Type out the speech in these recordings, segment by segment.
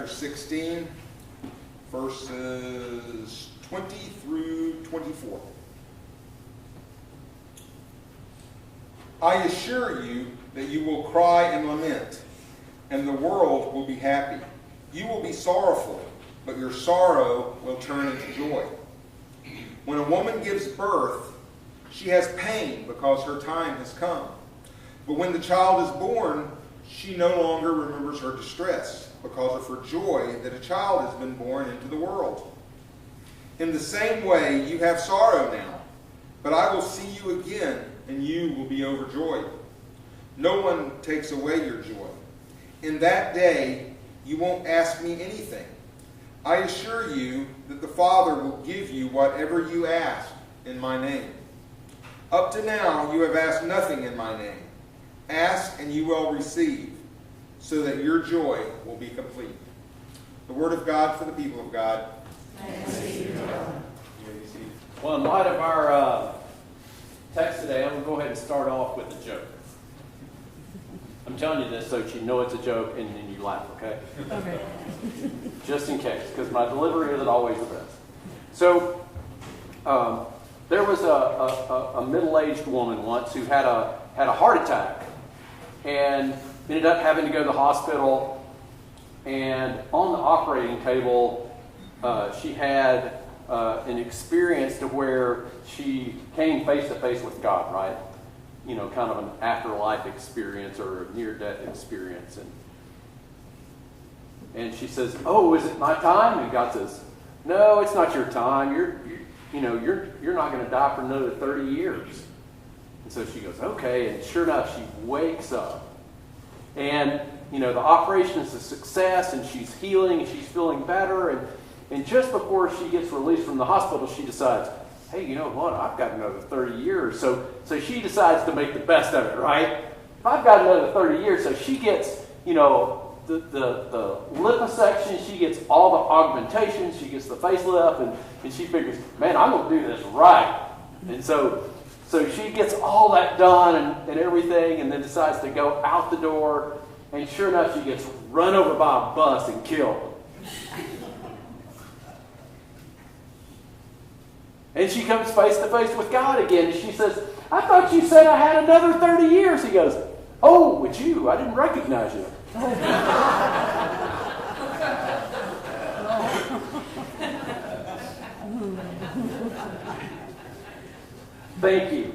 16, verses 20 through 24. I assure you that you will cry and lament, and the world will be happy. You will be sorrowful, but your sorrow will turn into joy. When a woman gives birth, she has pain because her time has come. But when the child is born, she no longer remembers her distress because of her joy that a child has been born into the world. In the same way, you have sorrow now, but I will see you again, and you will be overjoyed. No one takes away your joy. In that day, you won't ask me anything. I assure you that the Father will give you whatever you ask in my name. Up to now, you have asked nothing in my name. Ask and you will receive, so that your joy will be complete. The word of God for the people of God. Thanks be to God. Well, in light of our text today, I'm going to go ahead and start off with a joke. I'm telling you this so that you know it's a joke and then you laugh, okay? Okay. Just in case, because my delivery isn't always the best. So, there was a middle-aged woman once who had a heart attack and ended up having to go to the hospital. And on the operating table, she had an experience to where she came face-to-face with God, right? You know, kind of an afterlife experience or a near-death experience. And she says, "Oh, is it my time?" And God says, "No, it's not your time. You're not going to die for another 30 years. And so she goes, "Okay." And sure enough, she wakes up. And, the operation is a success, and she's healing, and she's feeling better. And just before she gets released from the hospital, she decides, "Hey, you know what? I've got another 30 years. So she decides to make the best of it, right? If I've got another 30 years, so she gets, the liposuction, she gets all the augmentations, she gets the facelift, and she figures, man, I'm going to do this right. And so she gets all that done and everything, and then decides to go out the door, and sure enough, she gets run over by a bus and killed. And she comes face to face with God again, and she says, "I thought you said I had another 30 years. He goes, "Oh, it's you. I didn't recognize you." Thank you.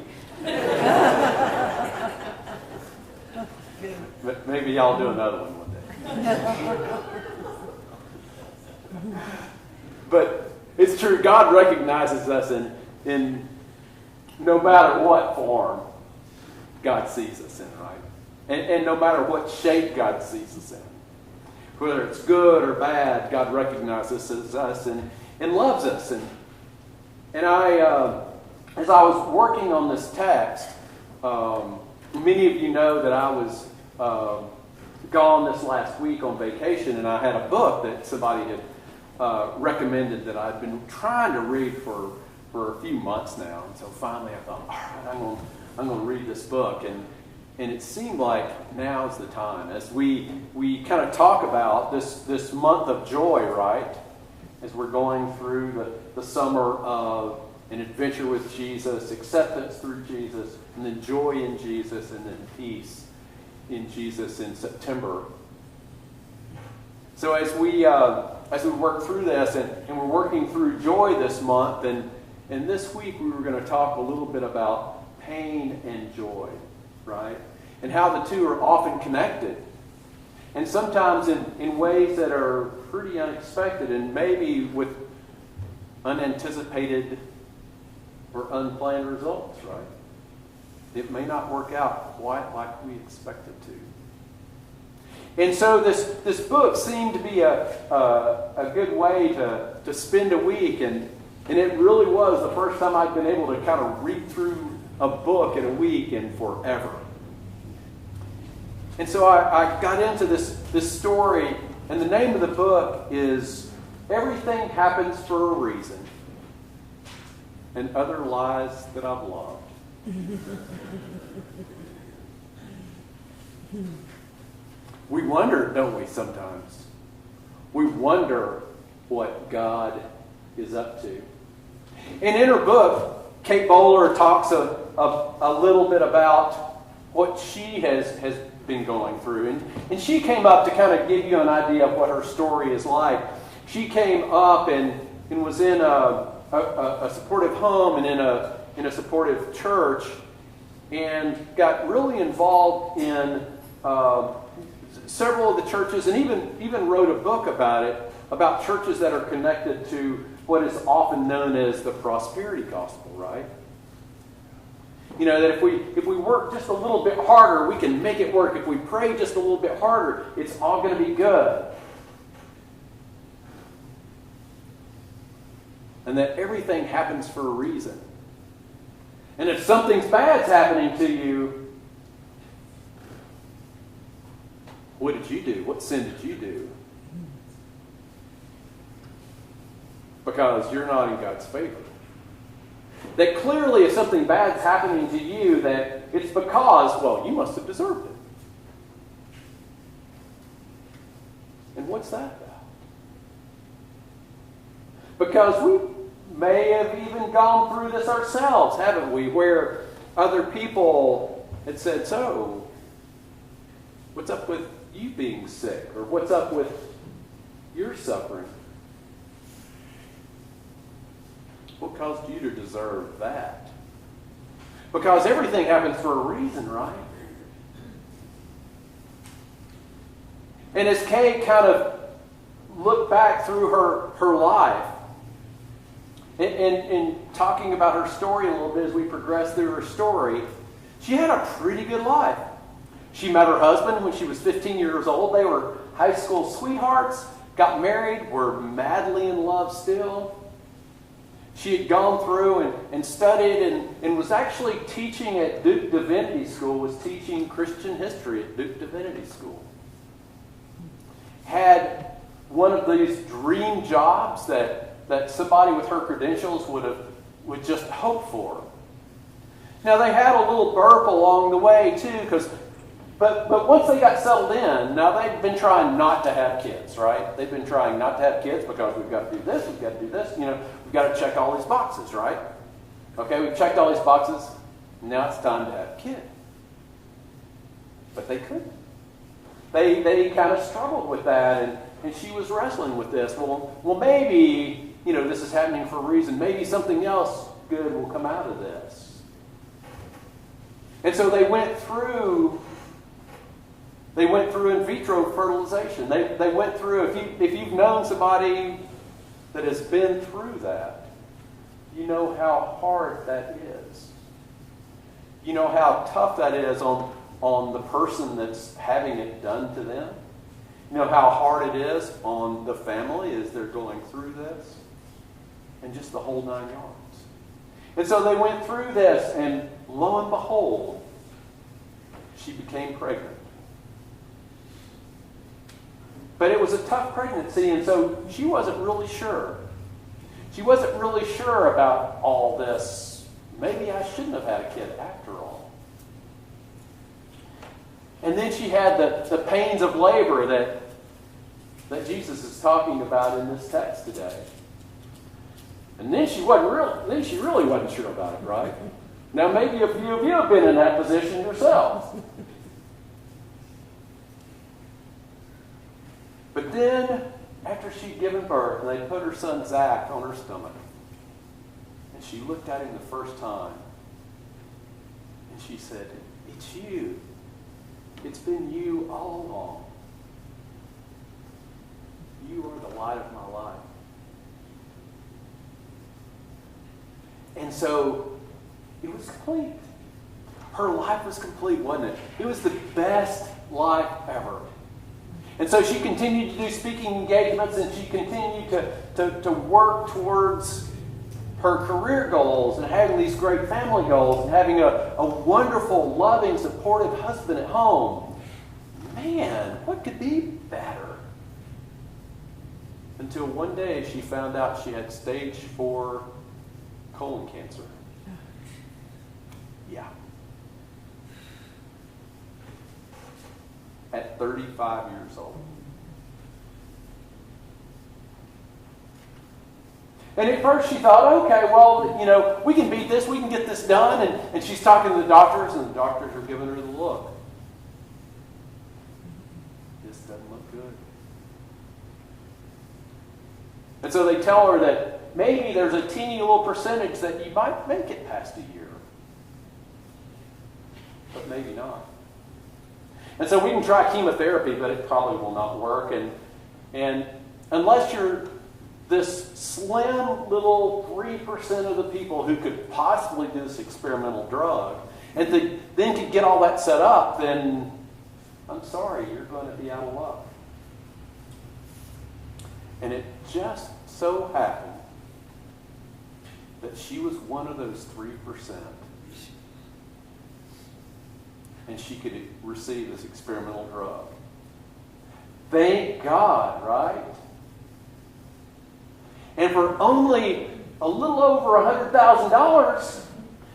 Maybe y'all do another one day. But it's true. God recognizes us in no matter what form God sees us in, right? And no matter what shape God sees us in. Whether it's good or bad, God recognizes us and loves us. And I, as I was working on this text, many of you know that I was gone this last week on vacation, and I had a book that somebody had recommended that I'd been trying to read for a few months now. And so finally I thought, all right, I'm going to read this book. And it seemed like now is the time. As we kind of talk about this month of joy, right? As we're going through the summer of an adventure with Jesus, acceptance through Jesus, and then joy in Jesus, and then peace in Jesus in September. So as we work through this, and we're working through joy this month, and this week we were going to talk a little bit about pain and joy, right? And how the two are often connected. And sometimes in ways that are pretty unexpected, and maybe with unanticipated or unplanned results, right? It may not work out quite like we expect it to. And so this book seemed to be a good way to spend a week, and it really was the first time I'd been able to kind of read through a book in a week and forever. And so I got into this story, and the name of the book is Everything Happens for a Reason, and Other Lies That I've Loved. We wonder, don't we, sometimes, we wonder what God is up to. And in her book, Kate Bowler talks a little bit about what she has been going through. And she came up to kind of give you an idea of what her story is like. She came up and was in a supportive home and in a supportive church, and got really involved in several of the churches, and even wrote a book about it, about churches that are connected to what is often known as the prosperity gospel, right? You know, that if we work just a little bit harder, we can make it work. If we pray just a little bit harder, it's all going to be good. And that everything happens for a reason. And if something bad's happening to you, what did you do? What sin did you do? Because you're not in God's favor. That clearly if something bad's happening to you, that it's because, well, you must have deserved it. And what's that about? Because we may have even gone through this ourselves, haven't we? Where other people had said, so, what's up with you being sick? Or what's up with your suffering? What caused you to deserve that? Because everything happens for a reason, right? And as Kay kind of looked back through her life, and talking about her story a little bit as we progress through her story, she had a pretty good life. She met her husband when she was 15 years old. They were high school sweethearts, got married, were madly in love still. She had gone through and studied and was actually teaching at Duke Divinity School, was teaching Christian history at Duke Divinity School. Had one of these dream jobs that somebody with her credentials would just hope for. Now they had a little burp along the way too, but once they got settled in, now they've been trying not to have kids, right? They've been trying not to have kids because we've got to do this, we've got to do this, we've got to check all these boxes, right? Okay, we've checked all these boxes, now it's time to have a kid. But they couldn't. They kind of struggled with that, and she was wrestling with this. Well, maybe, this is happening for a reason. Maybe something else good will come out of this. And so they went through in vitro fertilization. They went through, if you've known somebody that has been through that, you know how hard that is. You know how tough that is on the person that's having it done to them. You know how hard it is on the family as they're going through this. And just the whole 9 yards. And so they went through this, and lo and behold, she became pregnant. But it was a tough pregnancy, and so she wasn't really sure. She wasn't really sure about all this. Maybe I shouldn't have had a kid after all. And then she had the pains of labor that Jesus is talking about in this text today. And then she really wasn't sure about it, right? Now maybe a few of you have been in that position yourselves. But then, after she'd given birth, they put her son Zach on her stomach. And she looked at him the first time. And she said, "It's you. It's been you all along. You are the light of my life." And so, it was complete. Her life was complete, wasn't it? It was the best life ever. And so she continued to do speaking engagements, and she continued to work towards her career goals and having these great family goals and having a wonderful, loving, supportive husband at home. Man, what could be better? Until one day she found out she had stage 4 colon cancer. Yeah. At 35 years old. And at first she thought, okay, well, we can beat this, we can get this done. And she's talking to the doctors, and the doctors are giving her the look. This doesn't look good. And so they tell her that maybe there's a teeny little percentage that you might make it past a year. But maybe not. And so we can try chemotherapy, but it probably will not work. And unless you're this slim little 3% of the people who could possibly do this experimental drug, and then to get all that set up, then I'm sorry, you're going to be out of luck. And it just so happened that she was one of those 3%. And she could receive this experimental drug. Thank God, right? And for only a little over $100,000,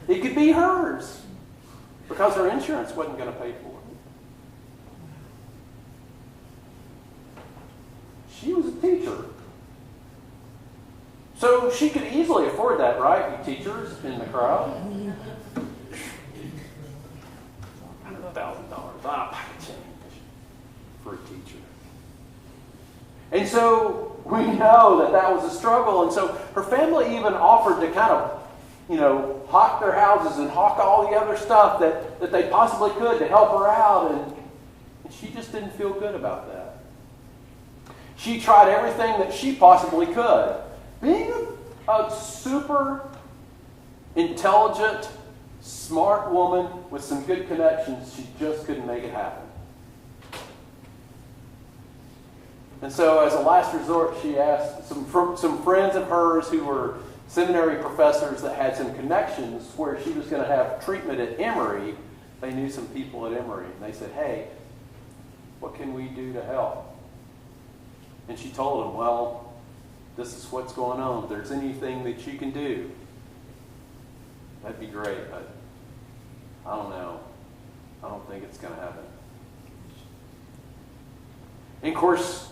it could be hers. Because her insurance wasn't going to pay for it. She was a teacher. So she could easily afford that, right? You teachers in the crowd. $100,000 for a teacher. And so we know that was a struggle. And so her family even offered to kind of, hawk their houses and hawk all the other stuff that they possibly could to help her out. And she just didn't feel good about that. She tried everything that she possibly could. Being a super intelligent, smart woman with some good connections, she just couldn't make it happen. And so as a last resort, she asked some friends of hers who were seminary professors that had some connections where she was going to have treatment at Emory. They knew some people at Emory. And they said, hey, what can we do to help? And she told them, well, this is what's going on. If there's anything that you can do, that'd be great. But I don't know. I don't think it's going to happen. And of course,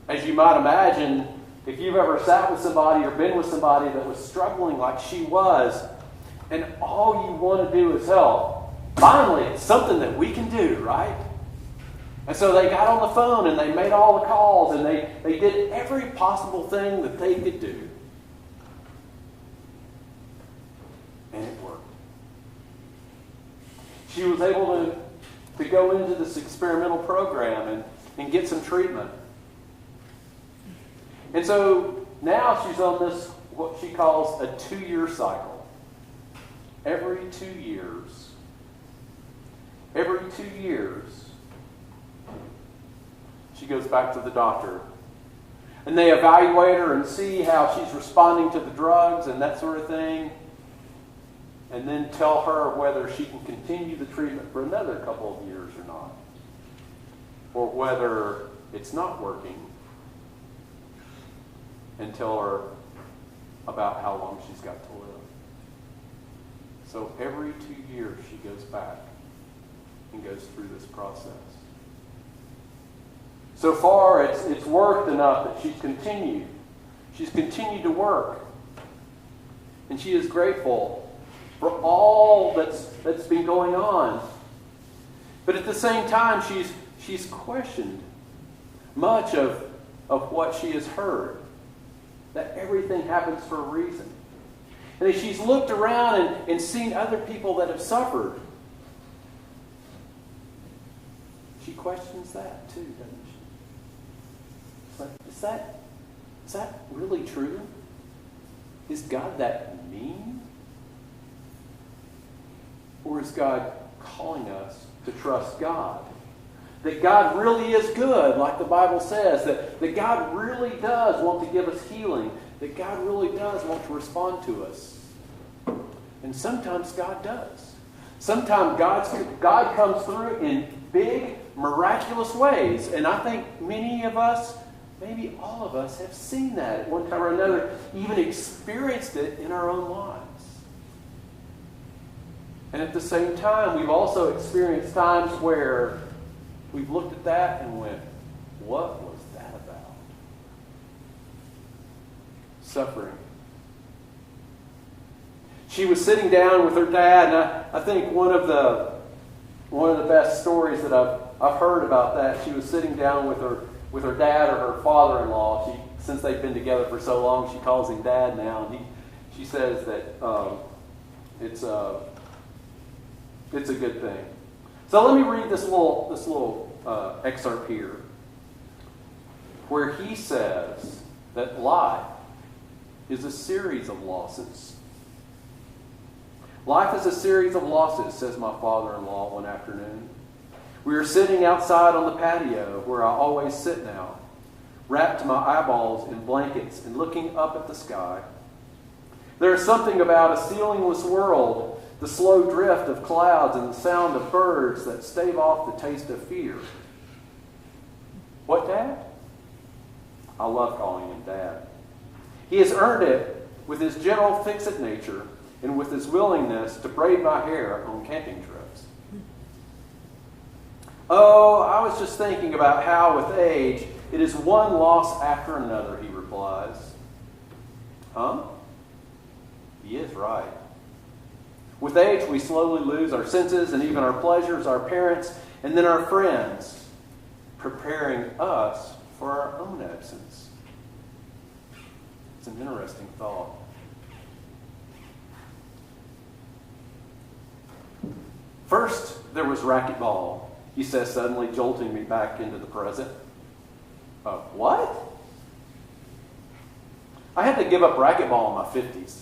as you might imagine, if you've ever sat with somebody or been with somebody that was struggling like she was, and all you want to do is help, finally, it's something that we can do, right? And so they got on the phone and they made all the calls and they did every possible thing that they could do. And it worked. She was able to go into this experimental program and get some treatment. And so now she's on this, what she calls a 2-year cycle. Every 2 years, she goes back to the doctor. And they evaluate her and see how she's responding to the drugs and that sort of thing. And then tell her whether she can continue the treatment for another couple of years or not. Or whether it's not working. And tell her about how long she's got to live. So every 2 years she goes back and goes through this process. So far it's worked enough that she's continued. She's continued to work. And she is grateful for all that's been going on. But at the same time, she's questioned much of what she has heard. That everything happens for a reason. And as she's looked around and seen other people that have suffered, she questions that too, doesn't she? It's like, is that really true? Is God that mean? Or is God calling us to trust God? That God really is good, like the Bible says. That God really does want to give us healing. That God really does want to respond to us. And sometimes God does. Sometimes God comes through in big, miraculous ways. And I think many of us, maybe all of us, have seen that at one time or another, even experienced it in our own lives. And at the same time, we've also experienced times where we've looked at that and went, what was that about? Suffering she was sitting down with her dad, and I think one of the best stories that I've heard about that, she was sitting down with her dad or her father-in-law. Since they've been together for so long, she calls him Dad now, and she says that it's a good thing. So let me read this little excerpt here, where he says that life is a series of losses. Life is a series of losses, says my father-in-law one afternoon. We were sitting outside on the patio, where I always sit now, wrapped to my eyeballs in blankets and looking up at the sky. There is something about a ceilingless world, the slow drift of clouds and the sound of birds that stave off the taste of fear. What, Dad? I love calling him Dad. He has earned it with his gentle fix-it nature and with his willingness to braid my hair on camping trips. Oh, I was just thinking about how with age it is one loss after another, he replies. Huh? He is right. With age, we slowly lose our senses and even our pleasures, our parents, and then our friends, preparing us for our own absence. It's an interesting thought. First, there was racquetball, he says, suddenly jolting me back into the present. What? I had to give up racquetball in my 50s.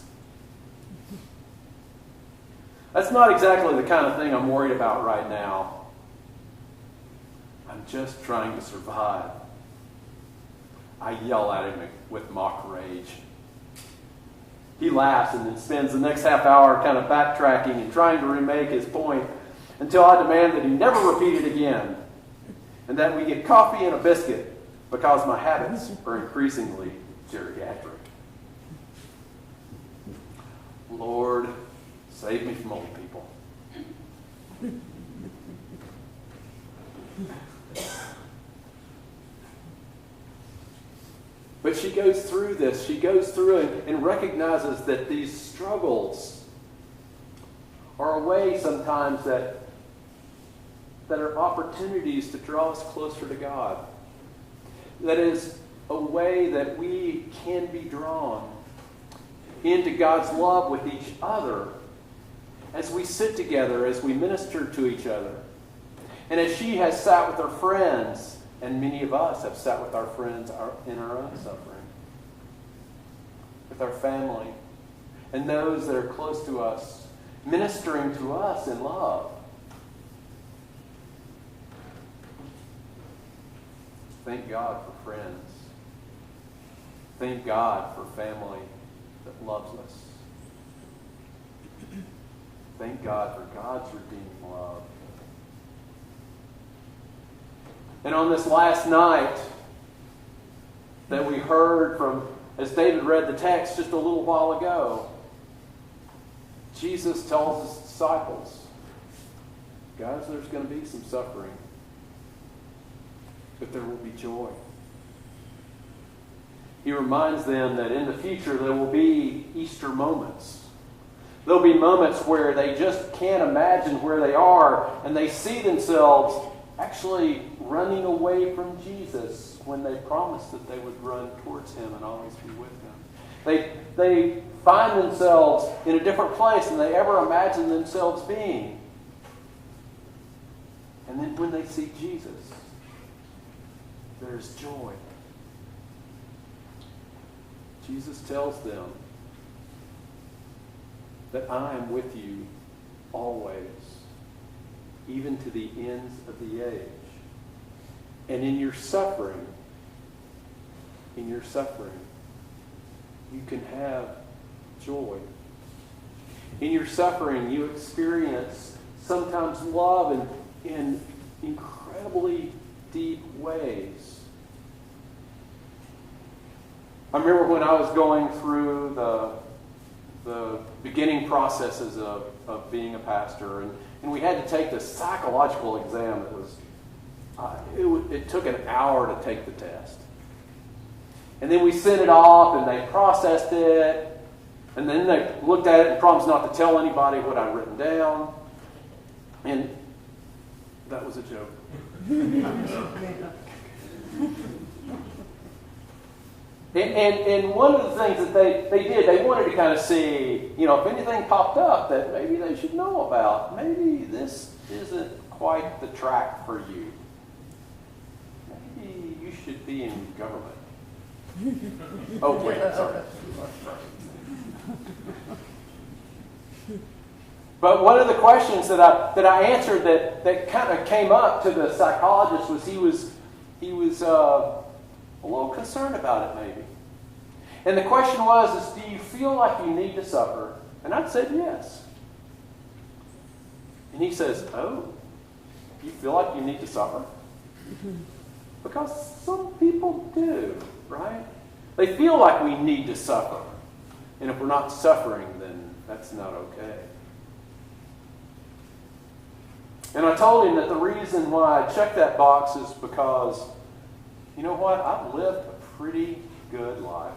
That's not exactly the kind of thing I'm worried about right now. I'm just trying to survive. I yell at him with mock rage. He laughs and then spends the next half hour kind of backtracking and trying to remake his point until I demand that he never repeat it again and that we get coffee and a biscuit because my habits are increasingly geriatric. Lord, save me from old people. But she goes through this. She goes through it and recognizes that these struggles are a way sometimes that are opportunities to draw us closer to God. That is a way that we can be drawn into God's love with each other as we sit together, as we minister to each other. And as she has sat with her friends, and many of us have sat with our friends in our own suffering, with our family, and those that are close to us, ministering to us in love. Thank God for friends. Thank God for family that loves us. Thank God for God's redeeming love. And on this last night that we heard from, as David read the text just a little while ago, Jesus tells his disciples, guys, there's going to be some suffering, but there will be joy. He reminds them that in the future there will be Easter moments. There'll be moments where they just can't imagine where they are, and they see themselves actually running away from Jesus when they promised that they would run towards him and always be with him. They find themselves in a different place than they ever imagined themselves being. And then when they see Jesus, there's joy. Jesus tells them that I am with you always, even to the ends of the age. And in your suffering, you can have joy. In your suffering, you experience sometimes love in incredibly deep ways. I remember when I was going through the beginning processes of being a pastor, and we had to take this psychological exam that was, it took an hour to take the test. And then we sent it off, and they processed it, And then they looked at it and promised not to tell anybody what I'd written down. And that was a joke. And one of the things that they did, they wanted to kind of see, if anything popped up that maybe they should know about. Maybe this isn't quite the track for you. Maybe you should be in government. Oh, wait, sorry. But one of the questions that I answered that kind of came up to the psychologist was he was a little concerned about it maybe. And the question was, do you feel like you need to suffer? And I said yes. And he says, oh, you feel like you need to suffer? Because some people do, right? They feel like we need to suffer. And if we're not suffering, then that's not okay. And I told him that the reason why I checked that box is because, you know what? I've lived a pretty good life.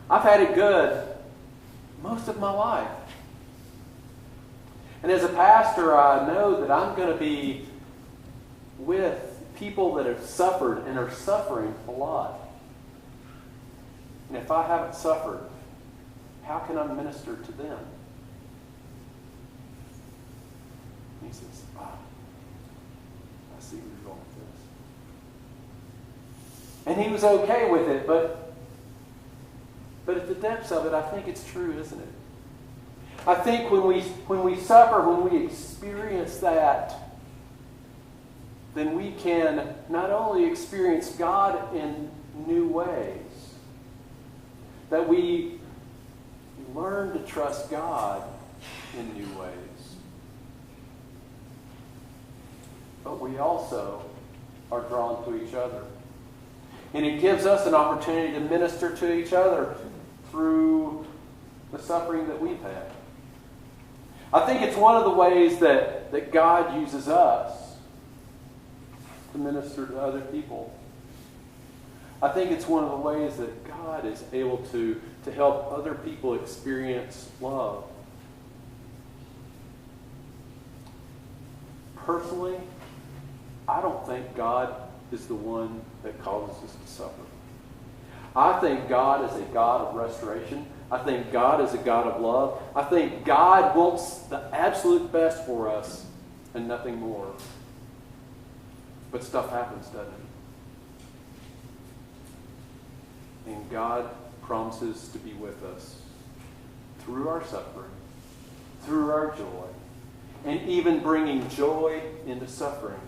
I've had it good most of my life. And as a pastor, I know that I'm going to be with people that have suffered and are suffering a lot. And if I haven't suffered, how can I minister to them? He says, I see where you're going with this. And he was okay with it, but at the depths of it, I think it's true, isn't it? I think when we suffer, when we experience that, then we can not only experience God in new ways, that we learn to trust God in new ways. But we also are drawn to each other. And it gives us an opportunity to minister to each other through the suffering that we've had. I think it's one of the ways that God uses us to minister to other people. I think it's one of the ways that God is able to help other people experience love. Personally, I don't think God is the one that causes us to suffer. I think God is a God of restoration. I think God is a God of love. I think God wants the absolute best for us and nothing more. But stuff happens, doesn't it? And God promises to be with us through our suffering, through our joy, and even bringing joy into suffering.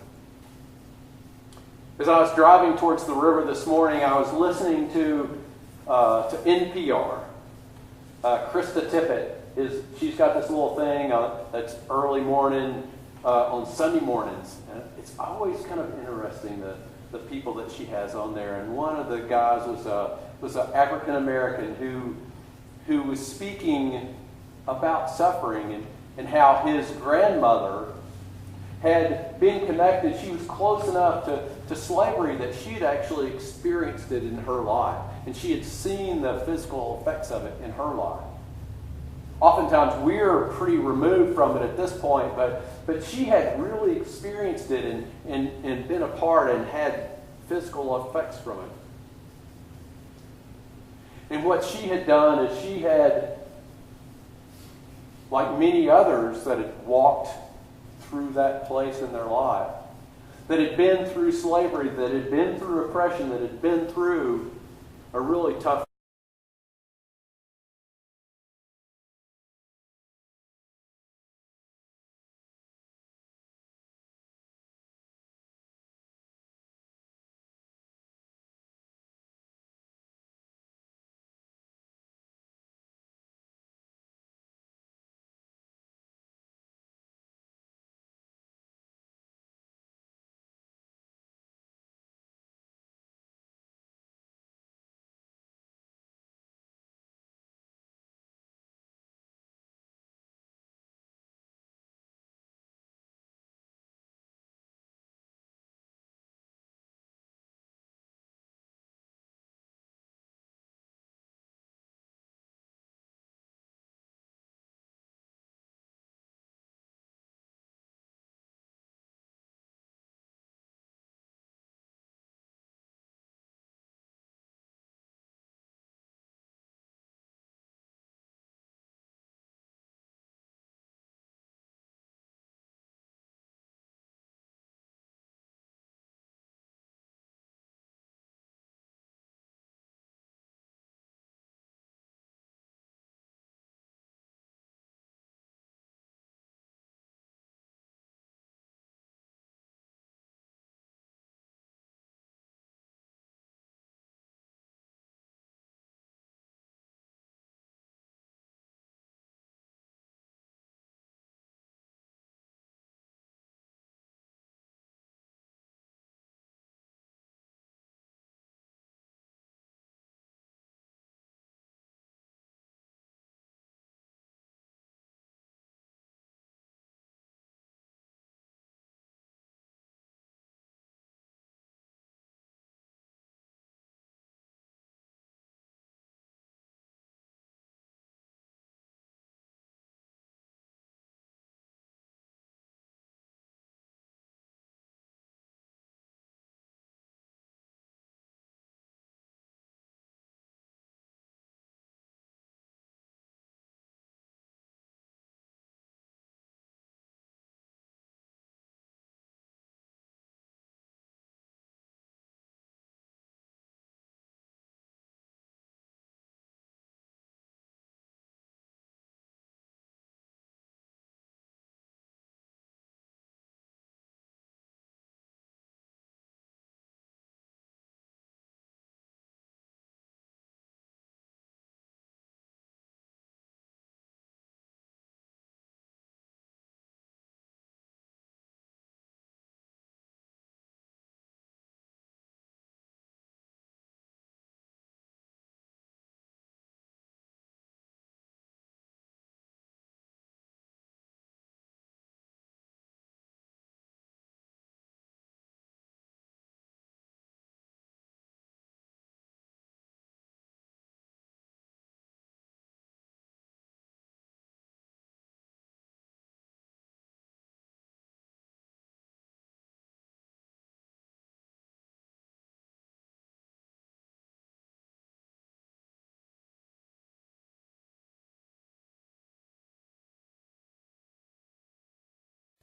As I was driving towards the river this morning, I was listening to NPR. Krista Tippett, she's got this little thing that's early morning on Sunday mornings. And it's always kind of interesting, the people that she has on there. And one of the guys was an African American who was speaking about suffering and how his grandmother had been connected. She was close enough to slavery that she had actually experienced it in her life. And she had seen the physical effects of it in her life. Oftentimes we're pretty removed from it at this point, but she had really experienced it and been a part and had physical effects from it. And what she had done is she had, like many others that had walked through that place in their life, that had been through slavery, that had been through oppression, that had been through a really tough